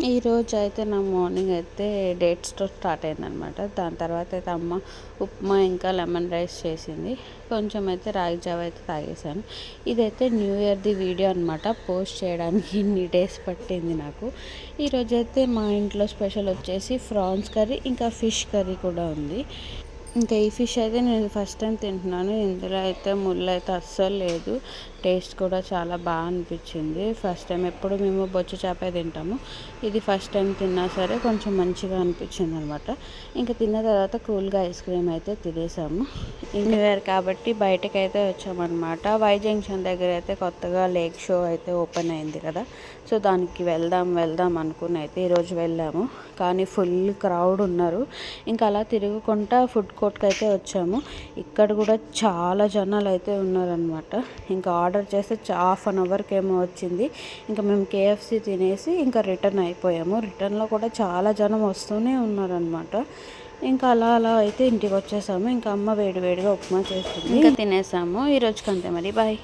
ఈరోజు అయితే నా మార్నింగ్ అయితే డేట్స్తో స్టార్ట్ అయిందనమాట. దాని తర్వాత అయితే అమ్మ ఉప్మా ఇంకా లెమన్ రైస్ చేసింది. కొంచెం అయితే రాగి జావ అయితే తాగేసాను. ఇదైతే న్యూ ఇయర్ది వీడియో అనమాట. పోస్ట్ చేయడానికి ఇన్ని డేస్ పట్టింది నాకు. ఈరోజు అయితే మా ఇంట్లో స్పెషల్ వచ్చేసి ఫ్రాన్స్ కర్రీ ఇంకా ఫిష్ కర్రీ కూడా ఉంది. ఇంకా ఈ ఫిష్ అయితే నేను ఫస్ట్ టైం తింటున్నాను. ఇందులో అయితే ముళ్ళు అయితే అస్సలు లేదు. టేస్ట్ కూడా చాలా బాగా అనిపించింది. ఫస్ట్ టైం ఎప్పుడు మేము బొచ్చు చేపే తింటాము. ఇది ఫస్ట్ టైం తిన్నా సరే కొంచెం మంచిగా అనిపించింది అనమాట. ఇంకా తిన్న తర్వాత కూల్గా ఐస్ క్రీమ్ అయితే తినేసాము. న్యూ ఇయర్ కాబట్టి బయటకైతే వచ్చామన్నమాట. వై జంక్షన్ దగ్గర అయితే కొత్తగా లేక్ షో అయితే ఓపెన్ అయింది కదా. సో దానికి వెళ్దాం అనుకుని అయితే ఈరోజు వెళ్ళాము. కానీ ఫుల్ క్రౌడ్ ఉన్నారు. ఇంకా అలా తిరుగుకుంటా ఫుడ్ కోర్ట్కి అయితే వచ్చాము. ఇక్కడ కూడా చాలా జనాలు అయితే ఉన్నారనమాట. ఇంకా ఆర్డర్ చేస్తే హాఫ్ అన్ అవర్కి ఏమో వచ్చింది. ఇంకా మేము కేఎఫ్సి తినేసి ఇంకా రిటర్న్ అయిపోయాము. రిటర్న్లో కూడా చాలా జనం వస్తూనే ఉన్నారనమాట. ఇంకా అలా అయితే ఇంటికి వచ్చేసాము. ఇంకా అమ్మ వేడివేడిగా ఉప్మా చేస్తుంది. ఇంకా తినేసాము. ఈరోజుకి అంతే మరి. బాయ్.